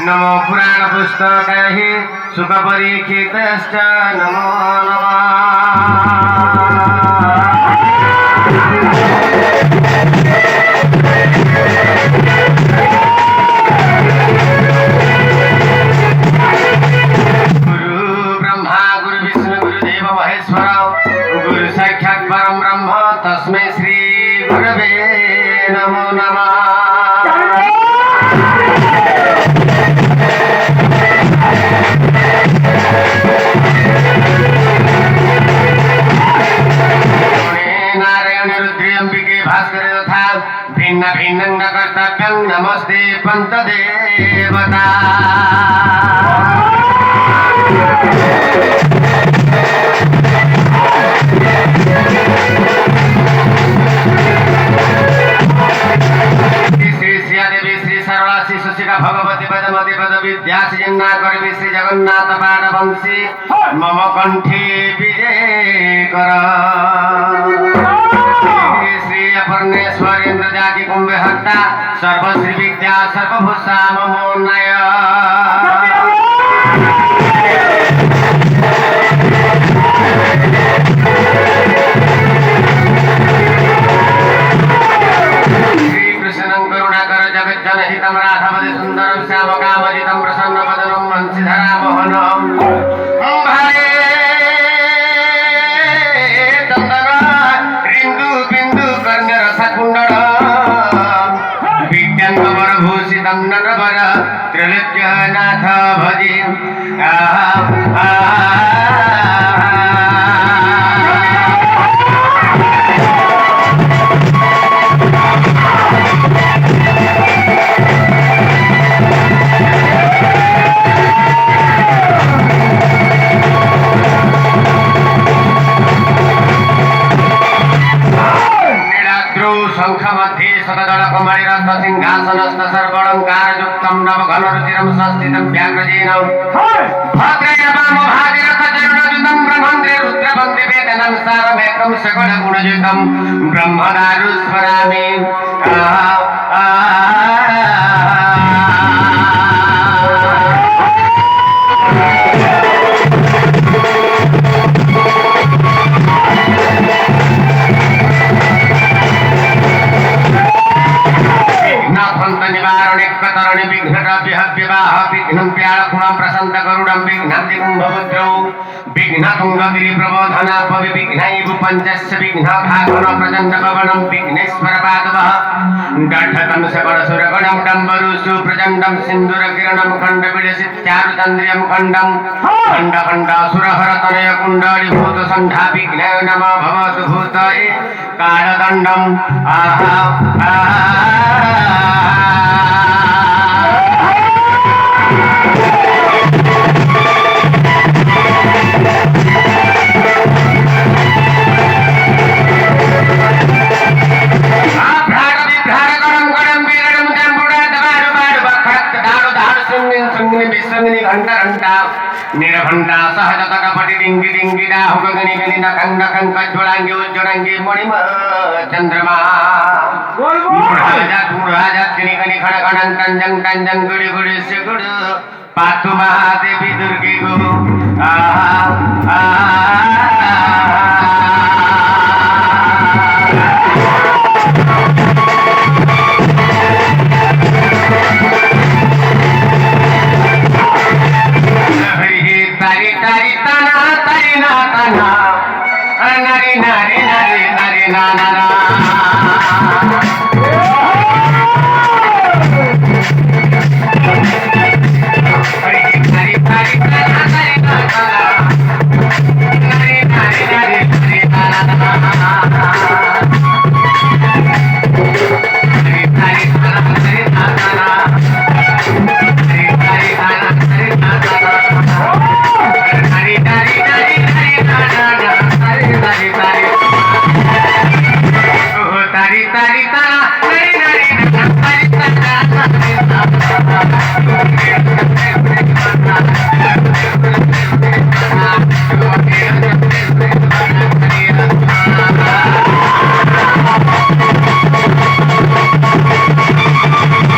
नमो पुराण पुस्तकाय सुखपरीक्षितश्च नमो नमः। गुरु ब्रह्मा गुरु विष्णु गुरुदेव महेश्वर गुरु साक्षात् परम ब्रह्म तस्मै श्री गुरवे नमो नमः। भास्कर तथा भिन्न भिन्न कर्तव्यं नमस्ते पंचदेवता। श्री श्रिया देवी श्री सरला श्री सुशिका भगवती पदमती पद विद्या जिन्ना कर्मी श्री जगन्नाथ पारवंशी मम कंठे विजय कर। परमेश्वरेन्द्र जाति कुंभे हत्ता सर्वश्री विद्या सर्वभूषा ममोन्नय। श्री कृष्णं करुणाकर जगज्जनहितं राधापति सुंदरं श्यामकामजितं प्रसन्नवदनं वंशीधरा मोहनम् भारे भूषितं नरवर त्रिलोक्यनाथ भजे। सिंहासनस्थ सर्वलंकारयुक्तं नवघनरुचिरं संस्थितं व्याघ्रजेन भद्रेण वामभागीरथचरणयुतं ब्रह्मन्द्रे रुद्रवन्द्रिवेदनं सारमेकं सकलगुणयुतं ब्रह्मणारुस्मरामि। विघ्नविवाह विघ्नं प्याळकुणं प्रसन्त गरुडं विघ्नान्ति कुम्भमुद्रौ विघ्नतुङ्गगिरिप्रबोधनापविघ्नैः पञ्चस्य विघ्नघातुन प्रचण्डपवनं विघ्नेश्वर पादवः दण्डतं सकलसुरगणं डम्बरुषु प्रचण्डं सिन्दूरकिरणं खण्डविलसित्यारुतन्द्रियं खण्डं खण्डखण्डासुरहरतनय कुण्डलीभूतसण्ढा विघ्नाय नमः भवतु भूतये कालदण्डम् आहा निरघंटा सहजतटपटि डिंगी डिंगी डाहुगनि गनि नखं नखं कज्ज्वलांगी उज्ज्वलांगी मणिम चंद्रमा मूढ़ाजात गनि गनि खड़ खड़ं कंजं कंजं गुड़ी गुड़ी से गुड़ पातु महादेवी दुर्गे गो आहा आहा